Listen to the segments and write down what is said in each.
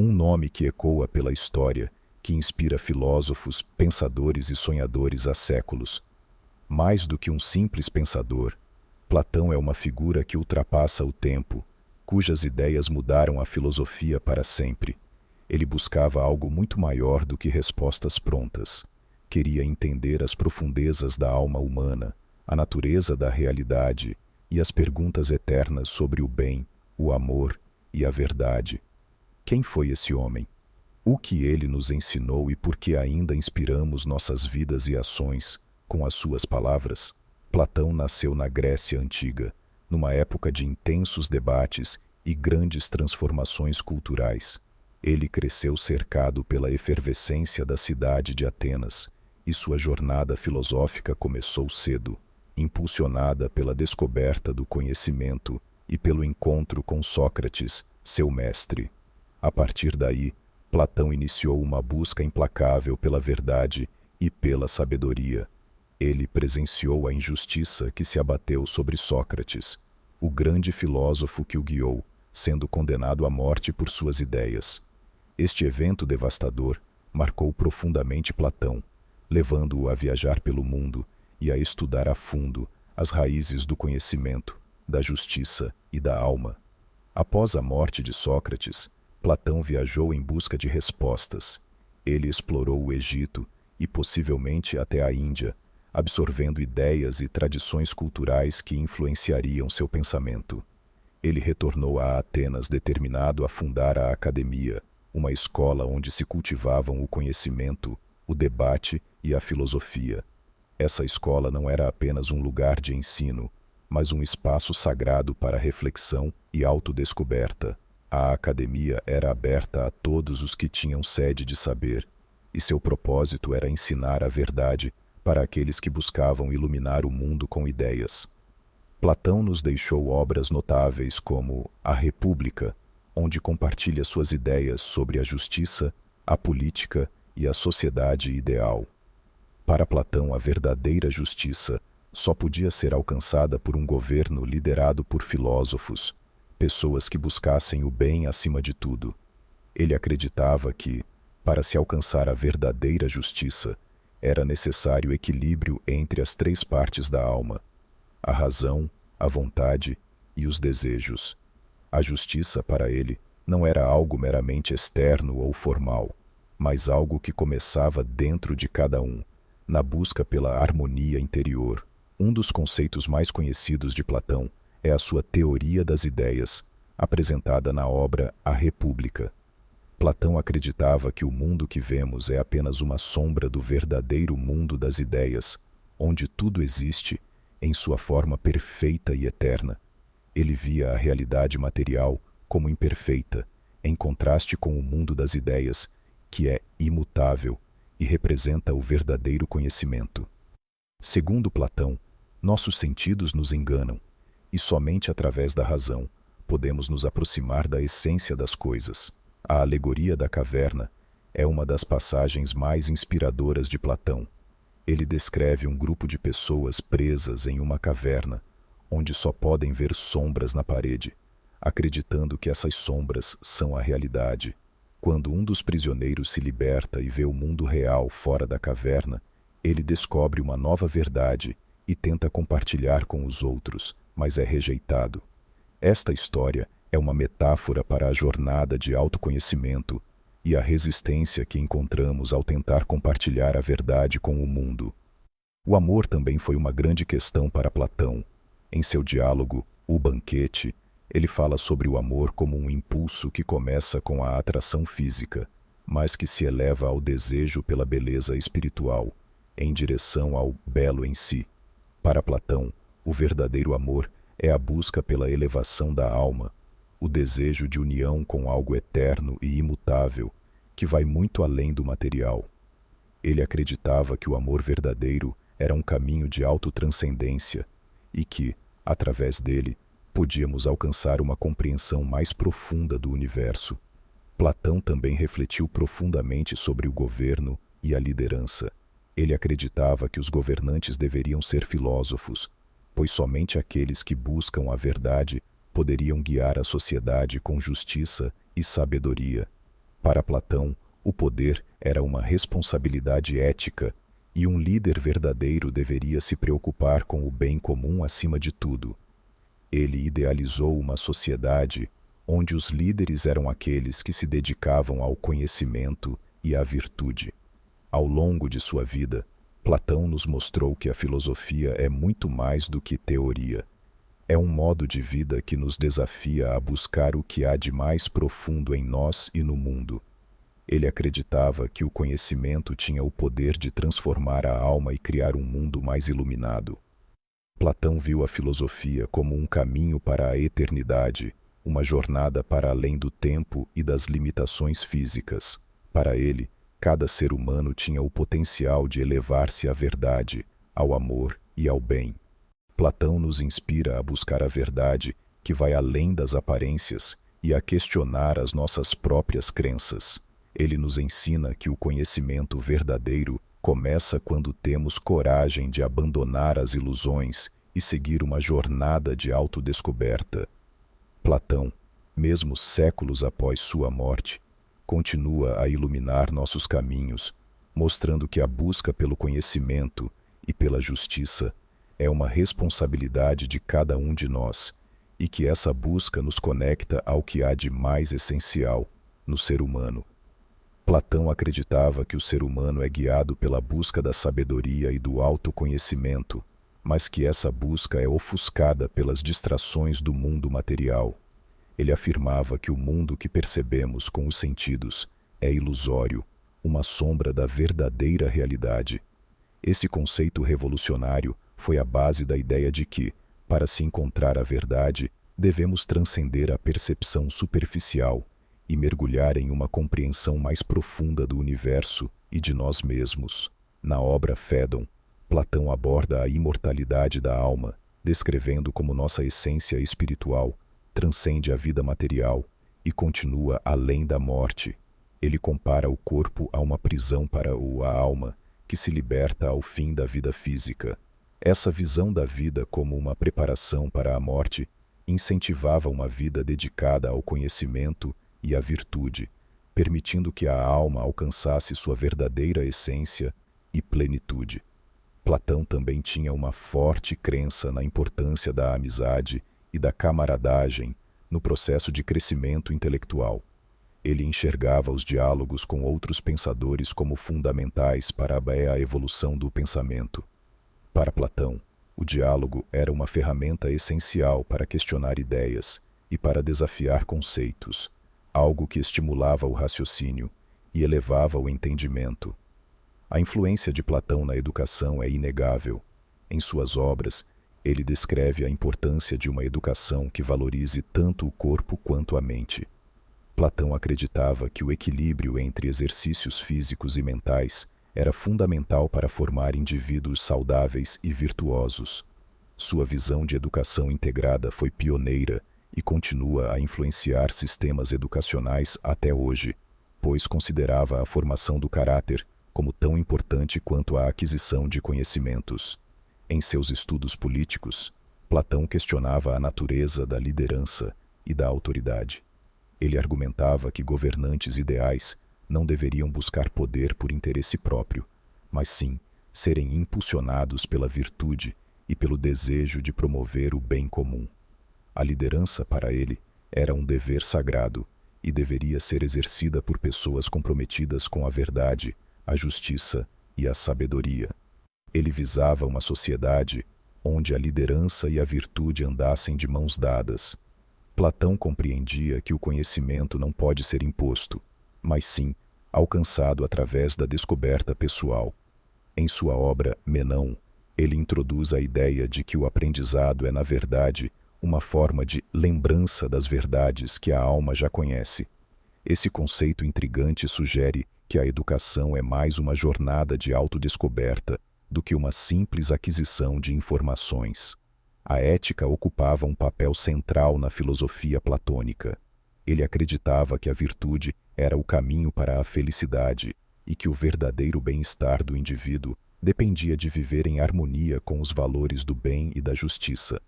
Um nome que ecoa pela história, que inspira filósofos, pensadores e sonhadores há séculos. Mais do que um simples pensador, Platão é uma figura que ultrapassa o tempo, cujas ideias mudaram a filosofia para sempre. Ele buscava algo muito maior do que respostas prontas. Queria entender as profundezas da alma humana, a natureza da realidade e as perguntas eternas sobre o bem, o amor e a verdade. Quem foi esse homem? O que ele nos ensinou e por que ainda inspiramos nossas vidas e ações com as suas palavras? Platão nasceu na Grécia Antiga, numa época de intensos debates e grandes transformações culturais. Ele cresceu cercado pela efervescência da cidade de Atenas, e sua jornada filosófica começou cedo, impulsionada pela descoberta do conhecimento e pelo encontro com Sócrates, seu mestre. A partir daí, Platão iniciou uma busca implacável pela verdade e pela sabedoria. Ele presenciou a injustiça que se abateu sobre Sócrates, o grande filósofo que o guiou, sendo condenado à morte por suas ideias. Este evento devastador marcou profundamente Platão, levando-o a viajar pelo mundo e a estudar a fundo as raízes do conhecimento, da justiça e da alma. Após a morte de Sócrates, Platão viajou em busca de respostas. Ele explorou o Egito e possivelmente até a Índia, absorvendo ideias e tradições culturais que influenciariam seu pensamento. Ele retornou a Atenas determinado a fundar a Academia, uma escola onde se cultivavam o conhecimento, o debate e a filosofia. Essa escola não era apenas um lugar de ensino, mas um espaço sagrado para reflexão e autodescoberta. A academia era aberta a todos os que tinham sede de saber, e seu propósito era ensinar a verdade para aqueles que buscavam iluminar o mundo com ideias. Platão nos deixou obras notáveis como A República, onde compartilha suas ideias sobre a justiça, a política e a sociedade ideal. Para Platão, a verdadeira justiça só podia ser alcançada por um governo liderado por filósofos, pessoas que buscassem o bem acima de tudo. Ele acreditava que, para se alcançar a verdadeira justiça, era necessário equilíbrio entre as três partes da alma: a razão, a vontade e os desejos. A justiça, para ele, não era algo meramente externo ou formal, mas algo que começava dentro de cada um, na busca pela harmonia interior. Um dos conceitos mais conhecidos de Platão é a sua teoria das ideias, apresentada na obra A República. Platão acreditava que o mundo que vemos é apenas uma sombra do verdadeiro mundo das ideias, onde tudo existe em sua forma perfeita e eterna. Ele via a realidade material como imperfeita, em contraste com o mundo das ideias, que é imutável e representa o verdadeiro conhecimento. Segundo Platão, nossos sentidos nos enganam, e somente através da razão podemos nos aproximar da essência das coisas. A alegoria da caverna é uma das passagens mais inspiradoras de Platão. Ele descreve um grupo de pessoas presas em uma caverna, onde só podem ver sombras na parede, acreditando que essas sombras são a realidade. Quando um dos prisioneiros se liberta e vê o mundo real fora da caverna, ele descobre uma nova verdade e tenta compartilhar com os outros, mas é rejeitado. Esta história é uma metáfora para a jornada de autoconhecimento e a resistência que encontramos ao tentar compartilhar a verdade com o mundo. O amor também foi uma grande questão para Platão. Em seu diálogo, O Banquete, ele fala sobre o amor como um impulso que começa com a atração física, mas que se eleva ao desejo pela beleza espiritual, em direção ao belo em si. Para Platão, o verdadeiro amor é a busca pela elevação da alma, o desejo de união com algo eterno e imutável, que vai muito além do material. Ele acreditava que o amor verdadeiro era um caminho de autotranscendência e que, através dele, podíamos alcançar uma compreensão mais profunda do universo. Platão também refletiu profundamente sobre o governo e a liderança. Ele acreditava que os governantes deveriam ser filósofos, pois somente aqueles que buscam a verdade poderiam guiar a sociedade com justiça e sabedoria. Para Platão, o poder era uma responsabilidade ética e um líder verdadeiro deveria se preocupar com o bem comum acima de tudo. Ele idealizou uma sociedade onde os líderes eram aqueles que se dedicavam ao conhecimento e à virtude. Ao longo de sua vida, Platão nos mostrou que a filosofia é muito mais do que teoria. É um modo de vida que nos desafia a buscar o que há de mais profundo em nós e no mundo. Ele acreditava que o conhecimento tinha o poder de transformar a alma e criar um mundo mais iluminado. Platão viu a filosofia como um caminho para a eternidade, uma jornada para além do tempo e das limitações físicas. Para ele, cada ser humano tinha o potencial de elevar-se à verdade, ao amor e ao bem. Platão nos inspira a buscar a verdade que vai além das aparências e a questionar as nossas próprias crenças. Ele nos ensina que o conhecimento verdadeiro começa quando temos coragem de abandonar as ilusões e seguir uma jornada de autodescoberta. Platão, mesmo séculos após sua morte, continua a iluminar nossos caminhos, mostrando que a busca pelo conhecimento e pela justiça é uma responsabilidade de cada um de nós, e que essa busca nos conecta ao que há de mais essencial no ser humano. Platão acreditava que o ser humano é guiado pela busca da sabedoria e do autoconhecimento, mas que essa busca é ofuscada pelas distrações do mundo material. Ele afirmava que o mundo que percebemos com os sentidos é ilusório, uma sombra da verdadeira realidade. Esse conceito revolucionário foi a base da ideia de que, para se encontrar a verdade, devemos transcender a percepção superficial e mergulhar em uma compreensão mais profunda do universo e de nós mesmos. Na obra Fédon, Platão aborda a imortalidade da alma, descrevendo como nossa essência espiritual transcende a vida material e continua além da morte. Ele compara o corpo a uma prisão para a alma, que se liberta ao fim da vida física. Essa visão da vida como uma preparação para a morte incentivava uma vida dedicada ao conhecimento e à virtude, permitindo que a alma alcançasse sua verdadeira essência e plenitude. Platão também tinha uma forte crença na importância da amizade e da camaradagem no processo de crescimento intelectual. Ele enxergava os diálogos com outros pensadores como fundamentais para a evolução do pensamento. Para Platão, o diálogo era uma ferramenta essencial para questionar ideias e para desafiar conceitos, algo que estimulava o raciocínio e elevava o entendimento. A influência de Platão na educação é inegável. Em suas obras, ele descreve a importância de uma educação que valorize tanto o corpo quanto a mente. Platão acreditava que o equilíbrio entre exercícios físicos e mentais era fundamental para formar indivíduos saudáveis e virtuosos. Sua visão de educação integrada foi pioneira e continua a influenciar sistemas educacionais até hoje, pois considerava a formação do caráter como tão importante quanto a aquisição de conhecimentos. Em seus estudos políticos, Platão questionava a natureza da liderança e da autoridade. Ele argumentava que governantes ideais não deveriam buscar poder por interesse próprio, mas sim serem impulsionados pela virtude e pelo desejo de promover o bem comum. A liderança, para ele, era um dever sagrado e deveria ser exercida por pessoas comprometidas com a verdade, a justiça e a sabedoria. Ele visava uma sociedade onde a liderança e a virtude andassem de mãos dadas. Platão compreendia que o conhecimento não pode ser imposto, mas sim alcançado através da descoberta pessoal. Em sua obra Menão, ele introduz a ideia de que o aprendizado é, na verdade, uma forma de lembrança das verdades que a alma já conhece. Esse conceito intrigante sugere que a educação é mais uma jornada de autodescoberta do que uma simples aquisição de informações. A ética ocupava um papel central na filosofia platônica. Ele acreditava que a virtude era o caminho para a felicidade e que o verdadeiro bem-estar do indivíduo dependia de viver em harmonia com os valores do bem e da justiça.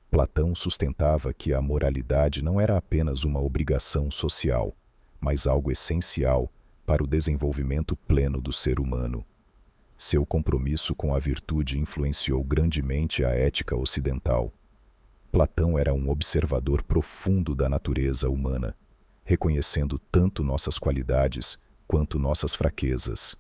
Platão sustentava que a moralidade não era apenas uma obrigação social, mas algo essencial para o desenvolvimento pleno do ser humano. Seu compromisso com a virtude influenciou grandemente a ética ocidental. Platão era um observador profundo da natureza humana, reconhecendo tanto nossas qualidades quanto nossas fraquezas.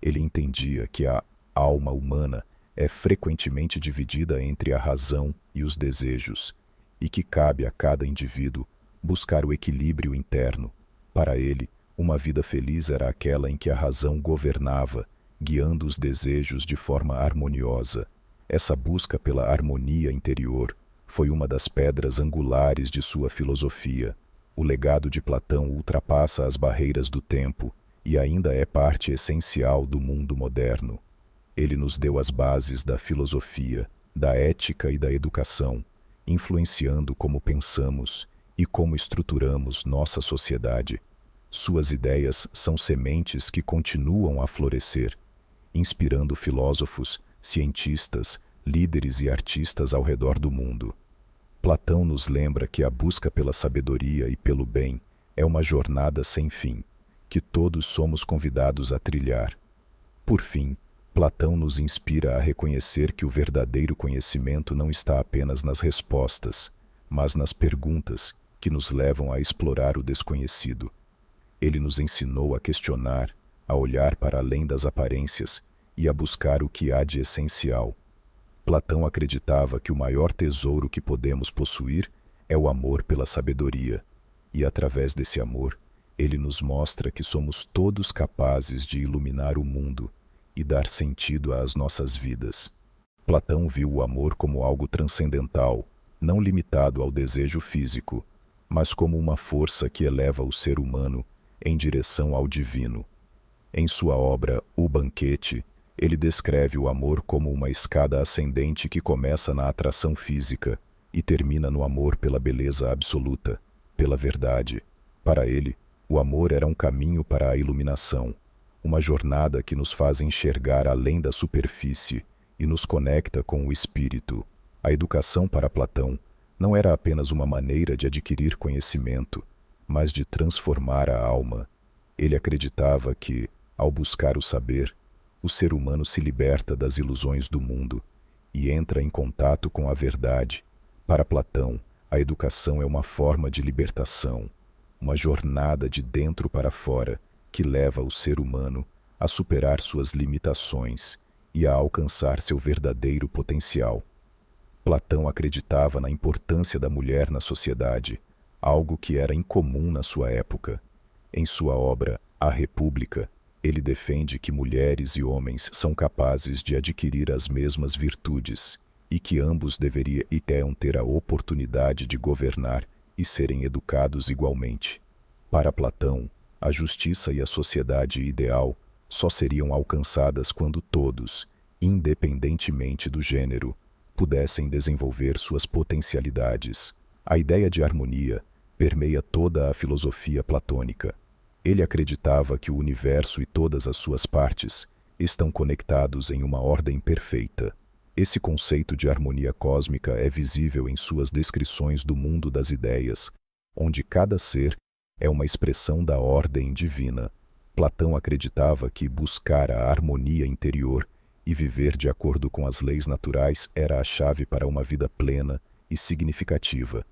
Ele entendia que a alma humana é frequentemente dividida entre a razão e os desejos, e que cabe a cada indivíduo buscar o equilíbrio interno. Para ele, uma vida feliz era aquela em que a razão governava, guiando os desejos de forma harmoniosa. Essa busca pela harmonia interior foi uma das pedras angulares de sua filosofia. O legado de Platão ultrapassa as barreiras do tempo e ainda é parte essencial do mundo moderno. Ele nos deu as bases da filosofia, da ética e da educação, influenciando como pensamos e como estruturamos nossa sociedade. Suas ideias são sementes que continuam a florescer, inspirando filósofos, cientistas, líderes e artistas ao redor do mundo. Platão nos lembra que a busca pela sabedoria e pelo bem é uma jornada sem fim, que todos somos convidados a trilhar. Por fim, Platão nos inspira a reconhecer que o verdadeiro conhecimento não está apenas nas respostas, mas nas perguntas que nos levam a explorar o desconhecido. Ele nos ensinou a questionar, a olhar para além das aparências e a buscar o que há de essencial. Platão acreditava que o maior tesouro que podemos possuir é o amor pela sabedoria, e através desse amor, ele nos mostra que somos todos capazes de iluminar o mundo e dar sentido às nossas vidas. Platão viu o amor como algo transcendental, não limitado ao desejo físico, mas como uma força que eleva o ser humano em direção ao divino. Em sua obra O Banquete, ele descreve o amor como uma escada ascendente que começa na atração física e termina no amor pela beleza absoluta, pela verdade. Para ele, o amor era um caminho para a iluminação, uma jornada que nos faz enxergar além da superfície e nos conecta com o espírito. A educação para Platão não era apenas uma maneira de adquirir conhecimento, mas de transformar a alma. Ele acreditava que, ao buscar o saber, o ser humano se liberta das ilusões do mundo e entra em contato com a verdade. Para Platão, a educação é uma forma de libertação, uma jornada de dentro para fora que leva o ser humano a superar suas limitações e a alcançar seu verdadeiro potencial. Platão acreditava na importância da mulher na sociedade, algo que era incomum na sua época. Em sua obra A República, ele defende que mulheres e homens são capazes de adquirir as mesmas virtudes e que ambos deveriam ter a oportunidade de governar e serem educados igualmente. Para Platão, a justiça e a sociedade ideal só seriam alcançadas quando todos, independentemente do gênero, pudessem desenvolver suas potencialidades. A ideia de harmonia permeia toda a filosofia platônica. Ele acreditava que o universo e todas as suas partes estão conectados em uma ordem perfeita. Esse conceito de harmonia cósmica é visível em suas descrições do mundo das ideias, onde cada ser é uma expressão da ordem divina. Platão acreditava que buscar a harmonia interior e viver de acordo com as leis naturais era a chave para uma vida plena e significativa.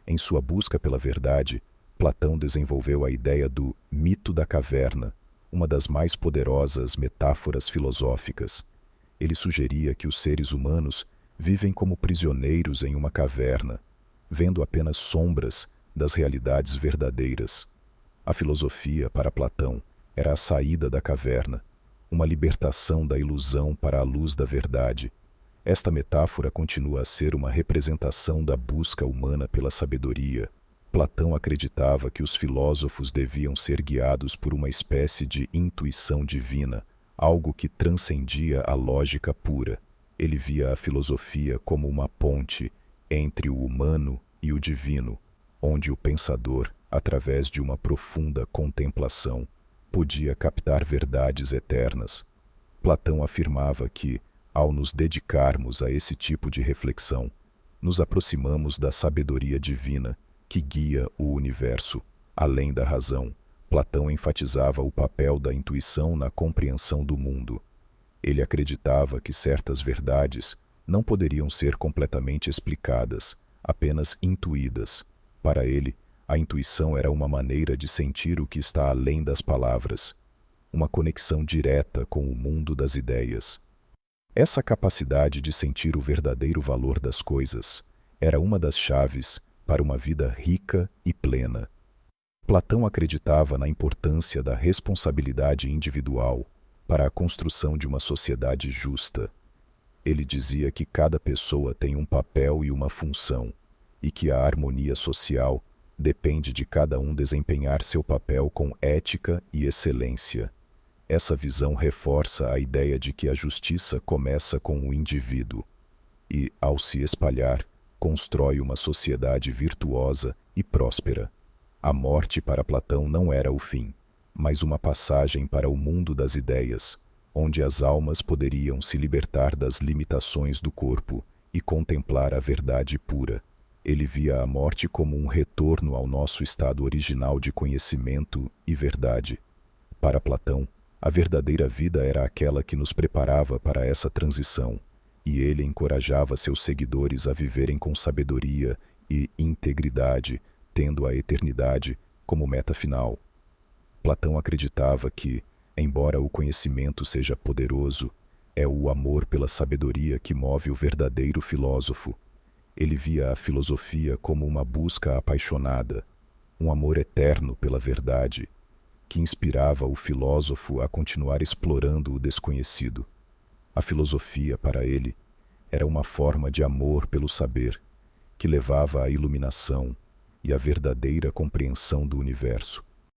Em sua busca pela verdade, Platão desenvolveu a ideia do mito da caverna, uma das mais poderosas metáforas filosóficas. Ele sugeria que os seres humanos vivem como prisioneiros em uma caverna, vendo apenas sombras das realidades verdadeiras. A filosofia, para Platão, era a saída da caverna, uma libertação da ilusão para a luz da verdade. Esta metáfora continua a ser uma representação da busca humana pela sabedoria. Platão acreditava que os filósofos deviam ser guiados por uma espécie de intuição divina, algo que transcendia a lógica pura. Ele via a filosofia como uma ponte entre o humano e o divino, onde o pensador, através de uma profunda contemplação, podia captar verdades eternas. Platão afirmava que, ao nos dedicarmos a esse tipo de reflexão, nos aproximamos da sabedoria divina que guia o universo. Além da razão, Platão enfatizava o papel da intuição na compreensão do mundo. Ele acreditava que certas verdades não poderiam ser completamente explicadas, apenas intuídas. Para ele, a intuição era uma maneira de sentir o que está além das palavras, uma conexão direta com o mundo das ideias. Essa capacidade de sentir o verdadeiro valor das coisas era uma das chaves para uma vida rica e plena. Platão acreditava na importância da responsabilidade individual para a construção de uma sociedade justa. Ele dizia que cada pessoa tem um papel e uma função, e que a harmonia social depende de cada um desempenhar seu papel com ética e excelência. Essa visão reforça a ideia de que a justiça começa com o indivíduo e, ao se espalhar, constrói uma sociedade virtuosa e próspera. A morte para Platão não era o fim, mas uma passagem para o mundo das ideias, onde as almas poderiam se libertar das limitações do corpo e contemplar a verdade pura. Ele via a morte como um retorno ao nosso estado original de conhecimento e verdade. Para Platão, a verdadeira vida era aquela que nos preparava para essa transição, e ele encorajava seus seguidores a viverem com sabedoria e integridade, tendo a eternidade como meta final. Platão acreditava que, embora o conhecimento seja poderoso, é o amor pela sabedoria que move o verdadeiro filósofo. Ele via a filosofia como uma busca apaixonada, um amor eterno pela verdade, que inspirava o filósofo a continuar explorando o desconhecido. A filosofia, para ele, era uma forma de amor pelo saber, que levava à iluminação e à verdadeira compreensão do universo.